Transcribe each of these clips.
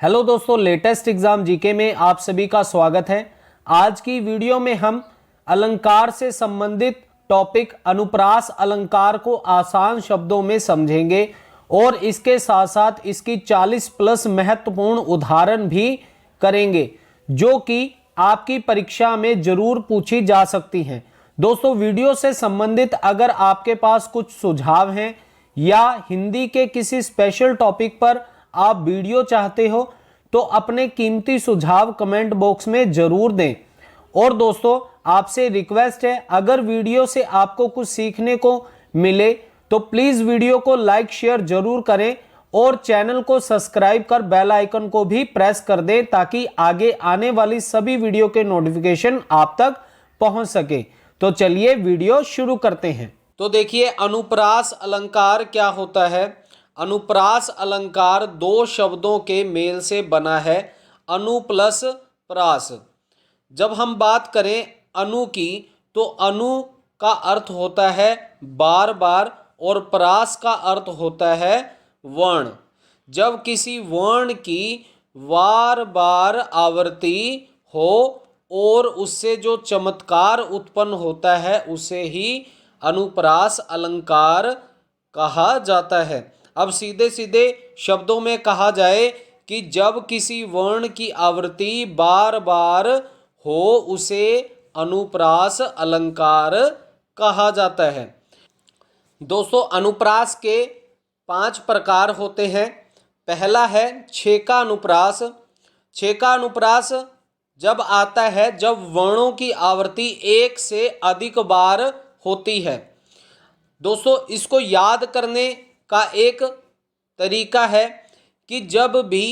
Hello दोस्तों, latest exam GK में आप सभी का स्वागत है। आज की वीडियो में हम अलंकार से संबंधित टॉपिक अनुप्रास अलंकार को आसान शब्दों में समझेंगे और इसके साथ साथ इसकी 40 प्लस महत्वपूर्ण उदाहरण भी करेंगे जो कि आपकी परीक्षा में जरूर पूछी जा सकती हैं। दोस्तों, वीडियो से संबंधित अगर आपके पास कुछ सुझाव हैं या हिंदी के किसी स्पेशल टॉपिक पर आप वीडियो चाहते हो तो अपने कीमती सुझाव कमेंट बॉक्स में जरूर दें। और दोस्तों, आपसे रिक्वेस्ट है, अगर वीडियो से आपको कुछ सीखने को मिले तो प्लीज वीडियो को लाइक शेयर जरूर करें और चैनल को सब्सक्राइब कर बेल आइकन को भी प्रेस कर दें ताकि आगे आने वाली सभी वीडियो के नोटिफिकेशन आप तक पहुंच सके। तो चलिए वीडियो शुरू करते हैं। तो देखिए, अनुप्रास अलंकार क्या होता है। अनुप्रास अलंकार दो शब्दों के मेल से बना है, अनु प्लस प्रास। जब हम बात करें अनु की तो अनु का अर्थ होता है बार बार और प्रास का अर्थ होता है वर्ण। जब किसी वर्ण की बार बार आवृत्ति हो और उससे जो चमत्कार उत्पन्न होता है उसे ही अनुप्रास अलंकार कहा जाता है। अब सीधे सीधे शब्दों में कहा जाए कि जब किसी वर्ण की आवृत्ति बार बार हो उसे अनुप्रास अलंकार कहा जाता है। दोस्तों, अनुप्रास के 5 प्रकार होते हैं। पहला है छेका अनुप्रास। छेका अनुप्रास जब आता है जब वर्णों की आवृत्ति एक से अधिक बार होती है। दोस्तों, इसको याद करने का एक तरीका है कि जब भी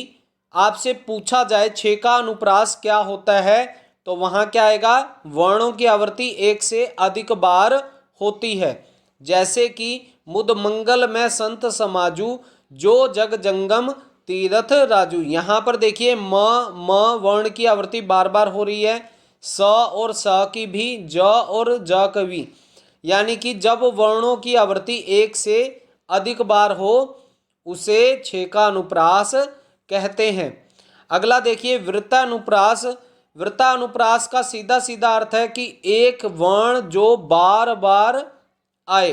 आपसे पूछा जाए छेका अनुप्रास क्या होता है तो वहां क्या आएगा, वर्णों की आवृत्ति एक से अधिक बार होती है। जैसे कि मुद मंगल में संत समाजू जो जग जंगम तीरथ राजू। यहां पर देखिए म वर्ण की आवृत्ति बार बार हो रही है, स और स की भी, ज और ज की भी, यानी कि जब वर्णों की आवृत्ति एक से अधिक बार हो उसे छेका अनुप्रास कहते हैं। अगला देखिए वृत्तानुप्रास। वृत्तानुप्रास का सीधा सीधा अर्थ है कि एक वर्ण जो बार बार आए।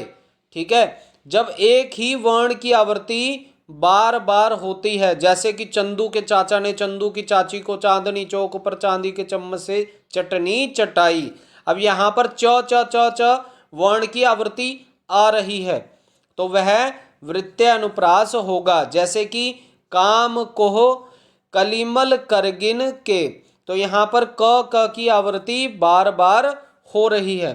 ठीक है, जब एक ही वर्ण की आवृत्ति बार बार होती है, जैसे कि चंदू के चाचा ने चंदू की चाची को चांदनी चौक पर चांदी के चम्मच से चटनी चटाई। अब यहाँ पर च च च च वर्ण की आवृत्ति आ रही है तो वह वृत्तीय अनुप्रास होगा। जैसे कि काम कोह कलिमल करगिन के, तो यहाँ पर क की आवृत्ति बार बार हो रही है।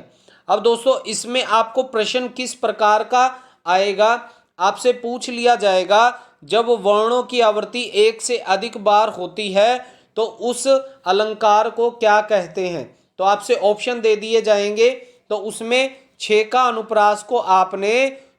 अब दोस्तों, इसमें आपको प्रश्न किस प्रकार का आएगा, आपसे पूछ लिया जाएगा जब वर्णों की आवृत्ति एक से अधिक बार होती है तो उस अलंकार को क्या कहते हैं। तो आपसे ऑप्शन दे दिए जाएंगे तो उसमें छेका अनुप्रास को आपने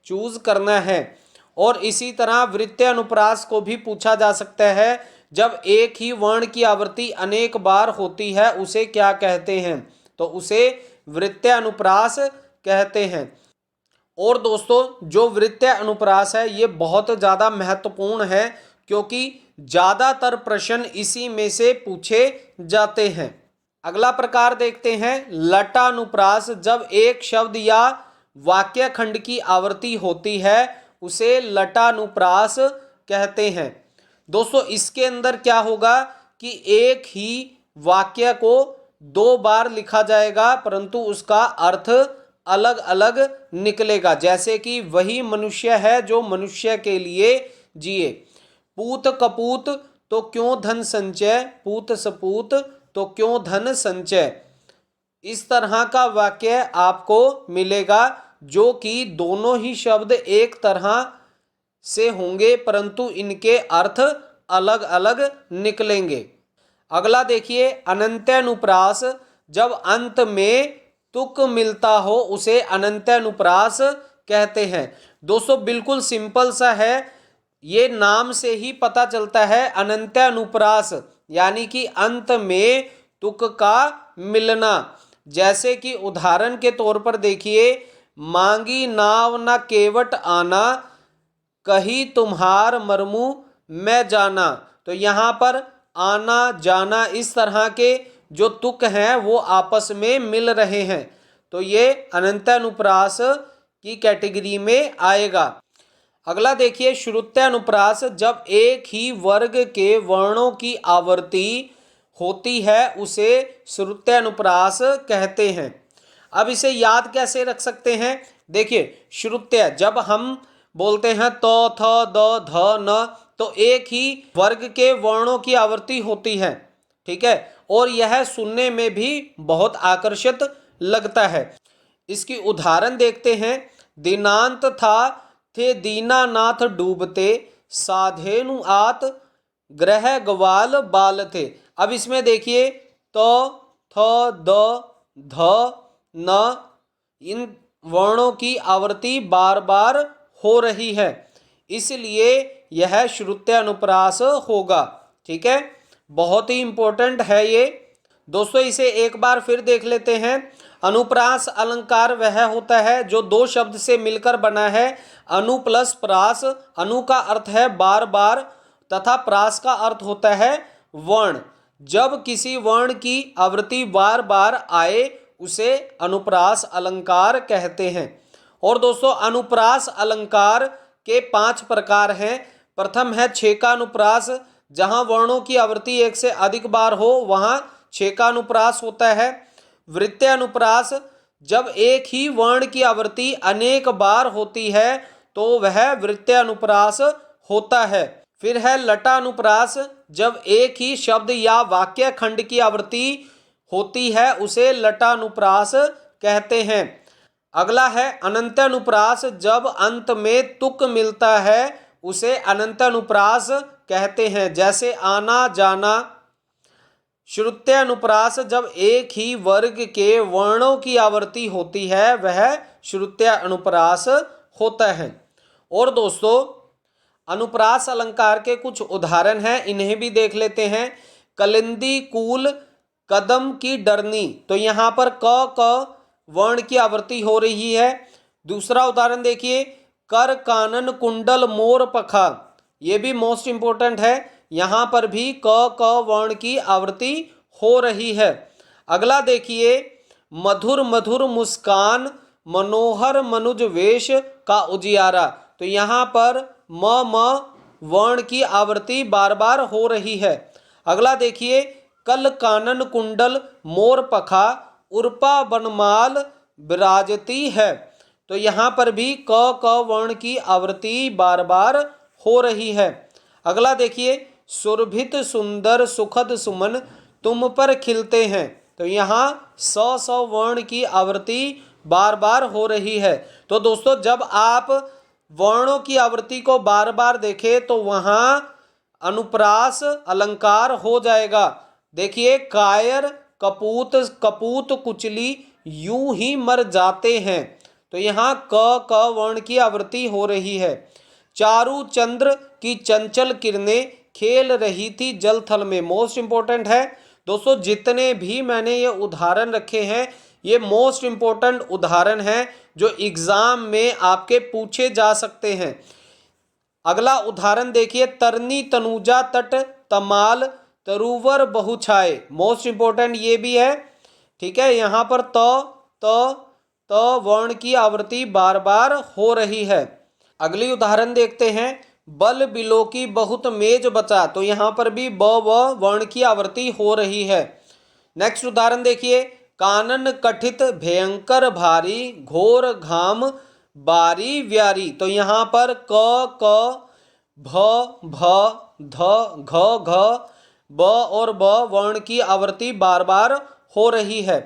चूज करना है। और इसी तरह वृत्तीय अनुप्रास को भी पूछा जा सकता है, जब एक ही वर्ण की आवृत्ति अनेक बार होती है उसे क्या कहते हैं, तो उसे वृत्तीय अनुप्रास कहते हैं। और दोस्तों, जो वृत्तीय अनुप्रास है ये बहुत ज़्यादा महत्वपूर्ण है क्योंकि ज़्यादातर प्रश्न इसी में से पूछे जाते हैं। अगला प्रकार देखते हैं लटानुप्रास। जब एक शब्द या वाक्य खंड की आवृत्ति होती है उसे लटानुप्रास कहते हैं। दोस्तों, इसके अंदर क्या होगा कि एक ही वाक्य को 2 बार लिखा जाएगा परंतु उसका अर्थ अलग अलग निकलेगा। जैसे कि वही मनुष्य है जो मनुष्य के लिए जिए। पूत कपूत तो क्यों धन संचय, पूत सपूत तो क्यों धन संचय। इस तरह का वाक्य आपको मिलेगा जो कि दोनों ही शब्द एक तरह से होंगे परंतु इनके अर्थ अलग अलग निकलेंगे। अगला देखिए अनंत्यानुप्रास। जब अंत में तुक मिलता हो उसे अनंत्यानुप्रास कहते हैं। दोस्तों, बिल्कुल सिंपल सा है, ये नाम से ही पता चलता है। अनंत्यानुप्रास यानी कि अंत में तुक का मिलना। जैसे कि उदाहरण के तौर पर देखिए, मांगी नाव न केवट आना, कही तुम्हार मरमू मैं जाना। तो यहाँ पर आना जाना इस तरह के जो तुक हैं वो आपस में मिल रहे हैं, तो ये अनंतानुप्रास की कैटेगरी में आएगा। अगला देखिए श्रुत्यानुप्रास, जब एक ही वर्ग के वर्णों की आवर्ती होती है उसे श्रुत्यानुप्रास कहते हैं। अब इसे याद कैसे रख सकते हैं, देखिए श्रुत्य जब हम बोलते हैं तो थ द ध न, तो एक ही वर्ग के वर्णों की आवृत्ति होती है, ठीक है, और यह सुनने में भी बहुत आकर्षित लगता है। इसकी उदाहरण देखते हैं, दीनांत था थे दीनानाथ डूबते, साधेनु आत ग्रह ग्वाल बाल थे। अब इसमें देखिए तो थ द ध न इन वर्णों की आवृत्ति बार बार हो रही है, इसलिए यह श्रुत्यानुप्रास होगा, ठीक है, बहुत ही इंपॉर्टेंट है ये दोस्तों। इसे एक बार फिर देख लेते हैं। अनुप्रास अलंकार वह होता है जो दो शब्द से मिलकर बना है। अनु प्लस प्रास, अनु का अर्थ है बार बार तथा प्रास का अर्थ होता है वर्ण। जब किसी वर्ण की आवृत्ति बार बार आए उसे अनुप्रास अलंकार कहते हैं। और दोस्तों अनुप्रास अलंकार के 5 प्रकार हैं। प्रथम है छेकानुप्रास, जहां वर्णों की आवृत्ति एक से अधिक बार हो वहां छेकानुप्रास होता है। वृत्त्यानुप्रास, जब एक ही वर्ण की आवृत्ति अनेक बार होती है तो वह वृत्त्यानुप्रास होता है। फिर है लटानुप्रास, जब एक ही शब्द या वाक्य खंड की आवृत्ति होती है उसे लटानुप्रास कहते हैं। अगला है अनंतानुप्रास, जब अंत में तुक मिलता है उसे अनंतानुप्रास कहते हैं, जैसे आना जाना। श्रुत्यानुप्रास, जब एक ही वर्ग के वर्णों की आवृत्ति होती है वह श्रुत्यानुप्रास होता है। और दोस्तों अनुप्रास अलंकार के कुछ उदाहरण हैं, इन्हें भी देख लेते हैं। कलिंदी कूल कदम की डरनी, तो यहाँ पर क वर्ण की आवृत्ति हो रही है। दूसरा उदाहरण देखिए, कर कानन कुंडल मोर पखा, ये भी मोस्ट इंपोर्टेंट है, यहाँ पर भी क वर्ण की आवृत्ति हो रही है। अगला देखिए, मधुर मधुर मुस्कान मनोहर मनुज वेश का उजियारा, तो यहाँ पर म वर्ण की आवृत्ति बार बार हो रही है। अगला देखिए, कल कानन कुंडल मोर पखा उर्पा बनमाल विराजती है, तो यहाँ पर भी क वर्ण की आवृत्ति बार बार हो रही है। अगला देखिए, सुरभित सुंदर सुखद सुमन तुम पर खिलते हैं, तो यहाँ स वर्ण की आवृत्ति बार बार हो रही है। तो दोस्तों जब आप वर्णों की आवृत्ति को बार बार देखें तो वहाँ अनुप्रास अलंकार हो जाएगा। देखिए, कायर कपूत कपूत कुचली यूं ही मर जाते हैं, तो यहाँ क वर्ण की आवृत्ति हो रही है। चारू चंद्र की चंचल किरणें खेल रही थी जल थल में, मोस्ट इंपोर्टेंट है दोस्तों। जितने भी मैंने ये उदाहरण रखे हैं ये मोस्ट इंपोर्टेंट उदाहरण हैं जो एग्जाम में आपके पूछे जा सकते हैं। अगला उदाहरण देखिए, तरनी तनुजा तट तमाल तरुवर बहुछाए, मोस्ट इंपोर्टेंट ये भी है, ठीक है। यहाँ पर त वर्ण की आवृत्ति बार बार हो रही है। अगली उदाहरण देखते हैं, बल बिलो की बहुत मेज बचा, तो यहाँ पर भी ब वर्ण की आवृत्ति हो रही है। नेक्स्ट उदाहरण देखिए, कानन कठित भयंकर भारी घोर घाम बारी व्यारी, तो यहाँ पर क भ ध घ घ ब और ब वर्ण की आवृत्ति बार बार हो रही है।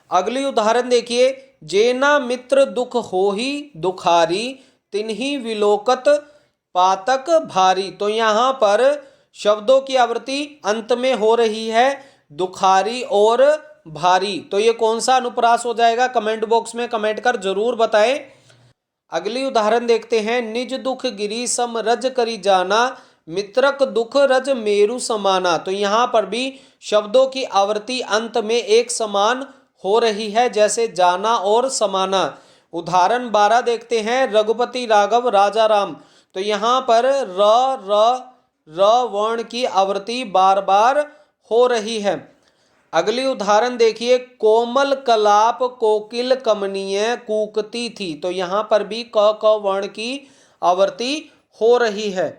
अगली उदाहरण देखिए, जेना मित्र दुख होही दुखारी तिन्ही विलोकत पातक भारी, तो यहाँ पर शब्दों की आवृत्ति अंत में हो रही है, दुखारी और भारी, तो ये कौन सा अनुप्रास हो जाएगा कमेंट बॉक्स में कमेंट कर जरूर बताएं। अगली उदाहरण देखते हैं, निज दुख गिरी सम रज करी जाना मित्रक दुख रज मेरु समाना, तो यहाँ पर भी शब्दों की आवृत्ति अंत में एक समान हो रही है, जैसे जाना और समाना। उदाहरण 12 देखते हैं, रघुपति राघव राजा राम, तो यहाँ पर र र वर्ण की आवृत्ति बार बार हो रही है। अगली उदाहरण देखिए, कोमल कलाप कोकिल कमनीय कूकती थी। तो यहां पर भी क वर्ण की आवृत्ति हो रही है।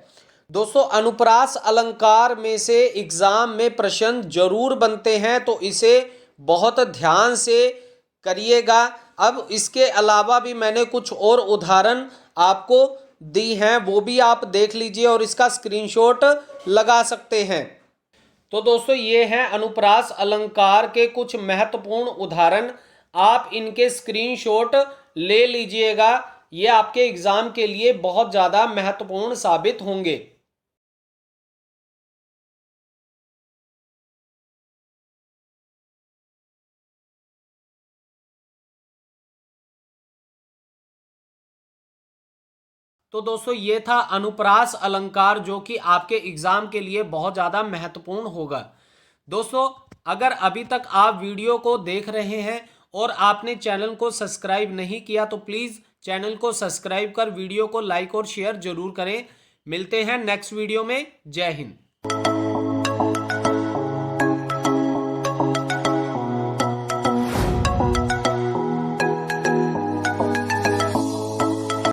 दोस्तों, अनुप्रास अलंकार में से एग्जाम में प्रश्न जरूर बनते हैं, तो इसे बहुत ध्यान से करिएगा। अब इसके अलावा भी मैंने कुछ और उदाहरण आपको दी हैं, वो भी आप देख लीजिए और इसका स्क्रीनशॉट लगा सकते हैं। तो दोस्तों, ये हैं अनुप्रास अलंकार के कुछ महत्वपूर्ण उदाहरण। आप इनके स्क्रीनशॉट ले लीजिएगा, ये आपके एग्जाम के लिए बहुत ज़्यादा महत्वपूर्ण साबित होंगे। तो दोस्तों, ये था अनुप्रास अलंकार, जो कि आपके एग्जाम के लिए बहुत ज़्यादा महत्वपूर्ण होगा। दोस्तों, अगर अभी तक आप वीडियो को देख रहे हैं और आपने चैनल को सब्सक्राइब नहीं किया तो प्लीज़ चैनल को सब्सक्राइब कर वीडियो को लाइक और शेयर जरूर करें। मिलते हैं नेक्स्ट वीडियो में। जय हिंद।